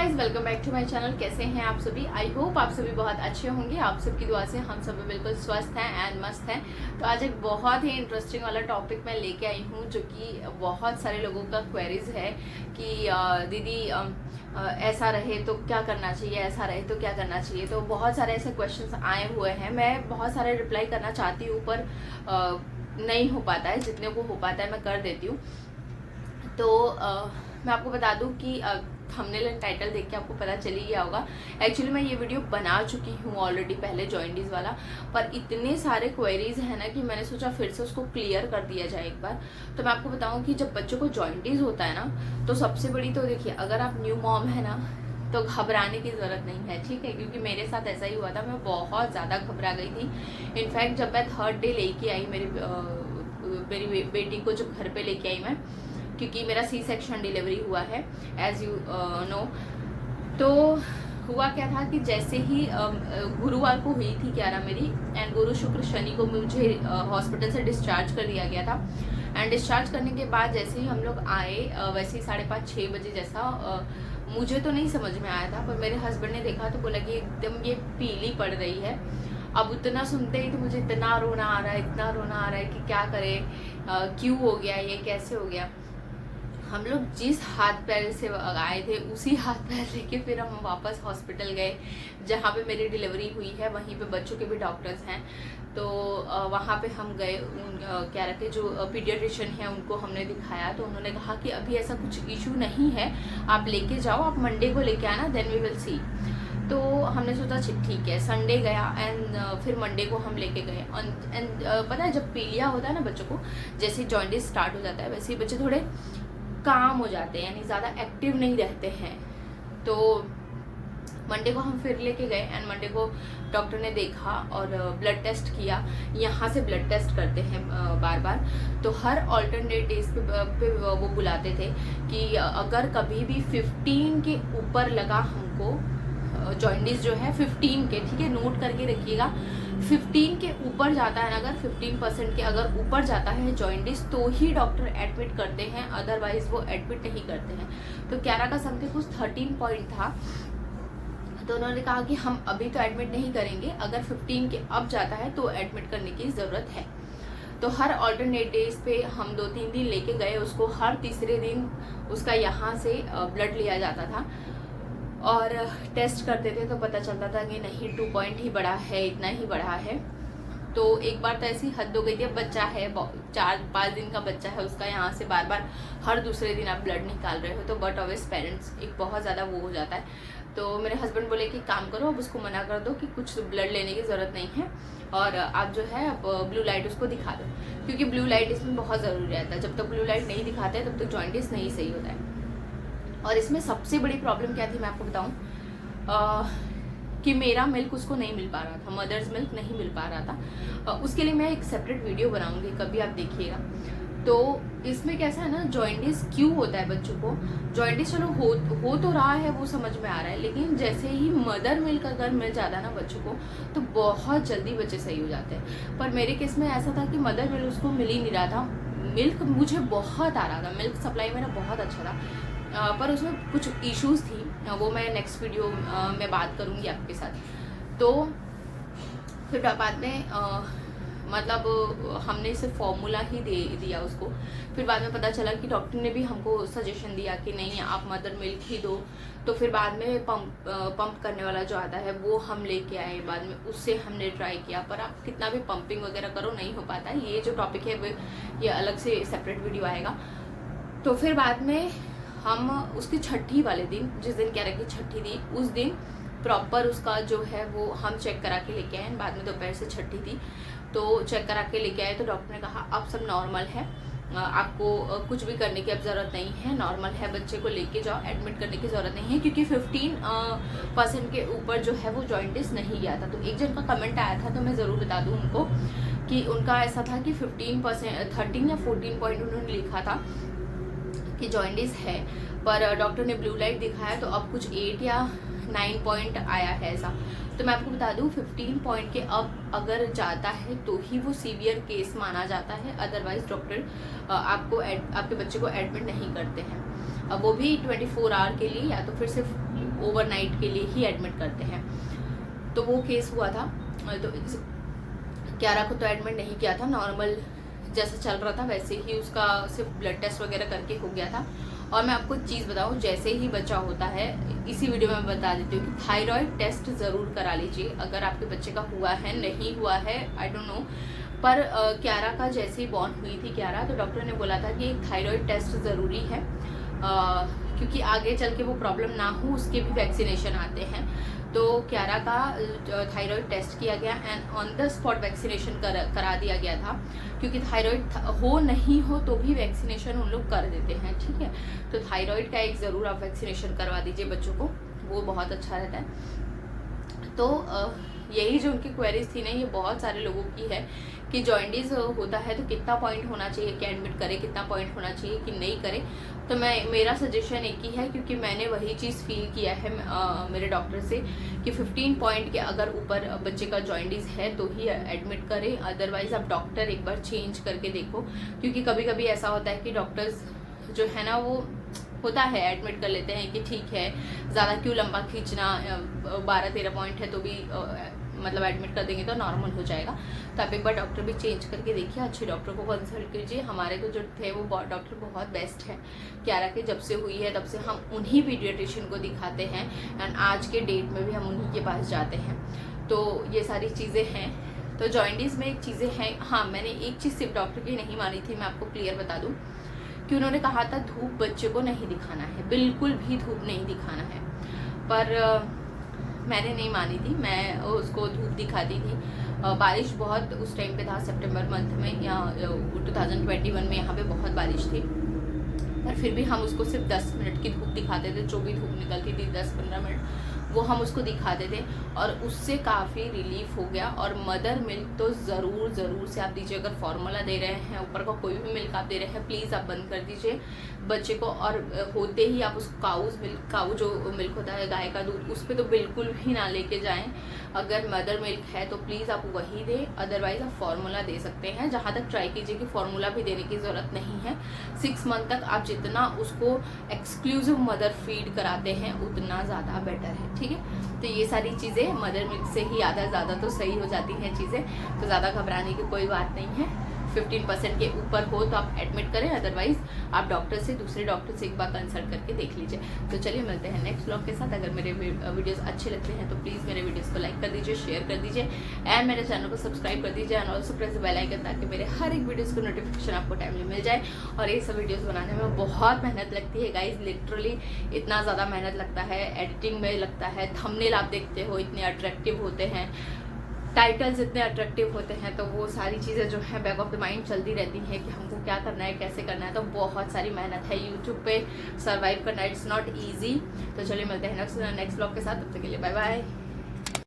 Guys, welcome back to my channel. कैसे हैं आप सभी? आई होप आप सभी बहुत अच्छे होंगे। आप सबकी दुआ से हम सभी बिल्कुल स्वस्थ हैं एंड मस्त हैं। तो आज एक बहुत ही इंटरेस्टिंग वाला टॉपिक मैं लेके आई हूँ, जो कि बहुत सारे लोगों का क्वेरीज है कि दीदी ऐसा रहे तो क्या करना चाहिए, ऐसा रहे तो क्या करना चाहिए। तो बहुत सारे ऐसे क्वेश्चंस आए हुए हैं। मैं बहुत सारे रिप्लाई करना चाहती हूँ, पर नहीं हो पाता है। जितने को हो पाता है मैं कर देती हूँ। तो मैं आपको बता दूं कि थंबनेल एंड टाइटल देख के आपको पता चल ही गया होगा। एक्चुअली मैं ये वीडियो बना चुकी हूँ ऑलरेडी पहले, जॉइंटीज वाला, पर इतने सारे क्वेरीज हैं ना कि मैंने सोचा फिर से उसको क्लियर कर दिया जाए एक बार। तो मैं आपको बताऊं कि जब बच्चों को जॉइंटीज होता है ना, तो सबसे बड़ी तो देखिए, अगर आप न्यू मॉम है ना तो घबराने की ज़रूरत नहीं है, ठीक है। क्योंकि मेरे साथ ऐसा ही हुआ था, मैं बहुत ज़्यादा घबरा गई थी। इनफैक्ट जब मैं थर्ड डे लेके आई मेरी बेटी को, जब घर पे लेके आई मैं, क्योंकि मेरा सी सेक्शन डिलीवरी हुआ है एज यू नो। तो हुआ क्या था कि जैसे ही गुरुवार को हुई थी 11 मेरी, एंड गुरु शुक्र शनि को मुझे हॉस्पिटल से डिस्चार्ज कर दिया गया था। एंड डिस्चार्ज करने के बाद जैसे ही हम लोग आए, वैसे ही 5:30-6 बजे जैसा, मुझे तो नहीं समझ में आया था, पर मेरे हस्बैंड ने देखा तो बोला कि एकदम ये पीली पड़ रही है। अब उतना सुनते ही तो मुझे इतना रोना आ रहा है, इतना रोना आ रहा है कि क्या करें, क्यों हो गया ये, कैसे हो गया। हम लोग जिस हाथ पैर से आए थे उसी हाथ पैर लेके फिर हम वापस हॉस्पिटल गए जहाँ पे मेरी डिलीवरी हुई है। वहीं पे बच्चों के भी डॉक्टर्स हैं, तो वहाँ पे हम गए। क्या रहते, जो पीडियाट्रिशियन है उनको हमने दिखाया, तो उन्होंने कहा कि अभी ऐसा कुछ इशू नहीं है, आप लेके जाओ, आप मंडे को लेके आना, देन वी विल सी। तो हमने सोचा ठीक है। संडे गया एंड फिर मंडे को हम लेके गए। एंड पता है, जब पीलिया होता है ना बच्चों को, जैसे जॉइंटिस स्टार्ट हो जाता है, वैसे ही बच्चे थोड़े काम हो जाते हैं, यानी ज़्यादा एक्टिव नहीं रहते हैं। तो मंडे को हम फिर लेके गए एंड मंडे को डॉक्टर ने देखा और ब्लड टेस्ट किया। यहाँ से ब्लड टेस्ट करते हैं बार बार, तो हर ऑल्टरनेट डेज पे वो बुलाते थे कि अगर कभी भी 15 के ऊपर लगा हमको जॉइंटिस जो है 15 के, ठीक है, नोट करके रखिएगा। 15 के ऊपर जाता है, अगर 15% के अगर ऊपर जाता है जॉइंटिस, तो ही डॉक्टर एडमिट करते हैं, अदरवाइज वो एडमिट नहीं करते हैं। तो 11 का समथिंग कुछ 13 पॉइंट था, तो उन्होंने कहा कि हम अभी तो एडमिट नहीं करेंगे, अगर 15 के अब जाता है तो एडमिट करने की ज़रूरत है। तो हर ऑल्टरनेट डेज पे हम 2-3 दिन लेके गए उसको। हर तीसरे दिन उसका यहाँ से ब्लड लिया जाता था और टेस्ट करते थे, तो पता चलता था कि नहीं, 2 पॉइंट ही बढ़ा है, इतना ही बढ़ा है। तो एक बार तो ऐसी हद हो गई थी। अब बच्चा है, 4-5 दिन का बच्चा है, उसका यहाँ से बार बार हर दूसरे दिन आप ब्लड निकाल रहे हो, तो बट ऑब्वियस पेरेंट्स एक बहुत ज़्यादा वो हो जाता है। तो मेरे हस्बैंड बोले कि काम करो, अब उसको मना कर दो कि कुछ ब्लड लेने की ज़रूरत नहीं है, और आप जो है अब ब्लू लाइट उसको दिखा दो, क्योंकि ब्लू लाइट इसमें बहुत ज़रूरी रहता है। जब तक ब्लू लाइट नहीं दिखाते हैं तब तक जॉइंटिस नहीं सही होता है। और इसमें सबसे बड़ी प्रॉब्लम क्या थी मैं आपको बताऊं, कि मेरा मिल्क उसको नहीं मिल पा रहा था, मदर्स मिल्क नहीं मिल पा रहा था। उसके लिए मैं एक सेपरेट वीडियो बनाऊंगी, कभी आप देखिएगा। तो इसमें कैसा है ना, जॉइंटिस क्यों होता है बच्चों को, जॉइंटिस चलो हो तो रहा है, वो समझ में आ रहा है, लेकिन जैसे ही मदर मिल्क अगर मिल जाता है ना बच्चों को, तो बहुत जल्दी बच्चे सही हो जाते हैं। पर मेरे केस में ऐसा था कि मदर मिल्क उसको मिल ही नहीं रहा था। मिल्क मुझे बहुत आ रहा था, मिल्क सप्लाई मेरा बहुत अच्छा था, पर उसमें कुछ इश्यूज थी, वो मैं नेक्स्ट वीडियो में बात करूँगी आपके साथ। तो फिर बाद में मतलब हमने सिर्फ फॉर्मूला ही दे दिया उसको। फिर बाद में पता चला कि डॉक्टर ने भी हमको सजेशन दिया कि नहीं, आप मदर मिल्क ही दो। तो फिर बाद में पंप करने वाला जो आता है वो हम लेके आए, बाद में उससे हमने ट्राई किया, पर आप कितना भी पंपिंग वगैरह करो नहीं हो पाता। ये जो टॉपिक है वो ये अलग से सेपरेट वीडियो आएगा। तो फिर बाद में हम उसकी छठी वाले दिन, जिस दिन कह रहे कि छठी थी, उस दिन प्रॉपर उसका जो है वो हम चेक करा के लेके आए। बाद में दोपहर से छठी थी, तो चेक करा के लेके आए, तो डॉक्टर ने कहा अब सब नॉर्मल है, आपको कुछ भी करने की अब ज़रूरत नहीं है, नॉर्मल है, बच्चे को लेके जाओ, एडमिट करने की ज़रूरत नहीं है, क्योंकि 15% के ऊपर जो है वो जॉइंटिस नहीं गया था। तो एक जन का कमेंट आया था, तो मैं ज़रूर बता दूँ उनको कि उनका ऐसा था कि 15%, 13 या 14 पॉइंट उन्होंने लिखा था कि जॉइंटिस है, पर डॉक्टर ने ब्लू लाइट दिखाया तो अब कुछ 8 या 9 पॉइंट आया है ऐसा। तो मैं आपको बता दूं, 15 पॉइंट के अब अगर जाता है तो ही वो सीवियर केस माना जाता है, अदरवाइज डॉक्टर आपके बच्चे को एडमिट नहीं करते हैं। वो भी 24 आवर के लिए, या तो फिर सिर्फ ओवरनाइट के लिए ही एडमिट करते हैं। तो वो केस हुआ था। तो क्यारा को तो एडमिट नहीं किया था, नॉर्मल जैसा चल रहा था वैसे ही उसका सिर्फ ब्लड टेस्ट वगैरह करके हो गया था। और मैं आपको एक चीज़ बताऊं, जैसे ही बच्चा होता है, इसी वीडियो में मैं बता देती हूँ कि थायराइड टेस्ट ज़रूर करा लीजिए अगर आपके बच्चे का हुआ है। नहीं हुआ है आई डोंट नो, पर क्यारा का जैसे ही बॉर्न हुई थी क्यारा, तो डॉक्टर ने बोला था कि एक थायराइड टेस्ट ज़रूरी है, क्योंकि आगे चल के वो प्रॉब्लम ना हो, उसके भी वैक्सीनेशन आते हैं। तो क्यारा का थायराइड टेस्ट किया गया and on the spot vaccination करा दिया गया था, क्योंकि थायराइड हो नहीं हो तो भी वैक्सीनेशन उन लोग कर देते हैं, ठीक है। तो थायराइड का एक ज़रूर आप वैक्सीनेशन करवा दीजिए बच्चों को, वो बहुत अच्छा रहता है। तो यही जो उनकी क्वेरीज थी ना, ये बहुत सारे लोगों की है कि जॉइंडिस होता है तो कितना पॉइंट होना चाहिए कि एडमिट करे, कितना पॉइंट होना चाहिए कि नहीं करे। तो मेरा सजेशन एक ही है, क्योंकि मैंने वही चीज़ फील किया है मेरे डॉक्टर से कि 15 पॉइंट के अगर ऊपर बच्चे का जॉइंडिस है तो ही एडमिट करें, अदरवाइज आप डॉक्टर एक बार चेंज करके देखो। क्योंकि कभी कभी ऐसा होता है कि डॉक्टर्स जो है ना, वो होता है एडमिट कर लेते हैं कि ठीक है, ज़्यादा क्यों लंबा खींचना, 12-13 पॉइंट है तो भी मतलब एडमिट कर देंगे तो नॉर्मल हो जाएगा। तो आप एक बार डॉक्टर भी चेंज करके देखिए, अच्छे डॉक्टर को कंसल्ट कीजिए। हमारे तो जो थे वो डॉक्टर बहुत बेस्ट है। क्यारा के जब से हुई है तब से हम उन्हीं पीडियाट्रिशियन को दिखाते हैं एंड आज के डेट में भी हम उन्हीं के पास जाते हैं। तो ये सारी चीज़ें हैं। तो जॉइंडिस में एक चीज़ें हैं। हाँ, मैंने एक चीज़ सिर्फ डॉक्टर की नहीं मानी थी, मैं आपको क्लियर बता दूँ कि उन्होंने कहा था धूप बच्चे को नहीं दिखाना है, बिल्कुल भी धूप नहीं दिखाना है। पर मैंने नहीं मानी थी, मैं उसको धूप दिखाती थी। बारिश बहुत उस टाइम पे था, सितंबर मंथ में, या 2021 में यहाँ पे बहुत बारिश थी। पर फिर भी हम उसको सिर्फ 10 मिनट की धूप दिखाते थे, जो भी धूप निकलती थी 10-15 मिनट वो हम उसको दिखाते थे और उससे काफ़ी रिलीफ हो गया। और मदर मिल्क तो ज़रूर से आप दीजिए। अगर फार्मूला दे रहे हैं, ऊपर का कोई भी मिल्क आप दे रहे हैं, प्लीज़ आप बंद कर दीजिए बच्चे को। और होते ही आप उसको काऊ जो मिल्क होता है, गाय का दूध, उस पर तो बिल्कुल भी ना लेके जाएं। अगर मदर मिल्क है तो प्लीज़ आप वही दें, अदरवाइज़ आप फार्मूला दे सकते हैं। जहाँ तक ट्राई कीजिए कि फार्मूला भी देने की ज़रूरत नहीं है। 6 मंथ तक आप जितना उसको एक्सक्लूसिव मदर फीड कराते हैं उतना ज़्यादा बेटर है, ठीक है। तो ये सारी चीज़ें मदर मिल्क से ही आधा ज़्यादा तो सही हो जाती हैं चीज़ें, तो ज़्यादा घबराने की कोई बात नहीं है। 15% के ऊपर हो तो आप एडमिट करें, अदरवाइज आप डॉक्टर से, दूसरे डॉक्टर से एक बार कंसल्ट करके देख लीजिए। तो चलिए मिलते हैं नेक्स्ट ब्लॉग के साथ। अगर मेरे वीडियोस अच्छे लगते हैं तो प्लीज़ मेरे वीडियोस को लाइक कर दीजिए, शेयर कर दीजिए एंड मेरे चैनल को सब्सक्राइब कर दीजिए and also press the bell icon, ताकि मेरे हर एक वीडियोज़ को नोटिफिकेशन आपको टाइमली मिल जाए। और ये सब वीडियोज़ बनाने में बहुत मेहनत लगती है गाइज, लिटरली इतना ज़्यादा मेहनत लगता है। एडिटिंग में लगता है, थंबनेल आप देखते हो इतने अट्रैक्टिव होते हैं, टाइटल्स इतने अट्रैक्टिव होते हैं, तो वो सारी चीज़ें जो है बैक ऑफ द माइंड चलती रहती हैं कि हमको क्या करना है, कैसे करना है। तो बहुत सारी मेहनत है यूट्यूब पे सर्वाइव करना, इट्स नॉट ईजी। तो चलिए मिलते हैं नेक्स्ट ब्लॉग के साथ, तब तक के लिए बाय बाय।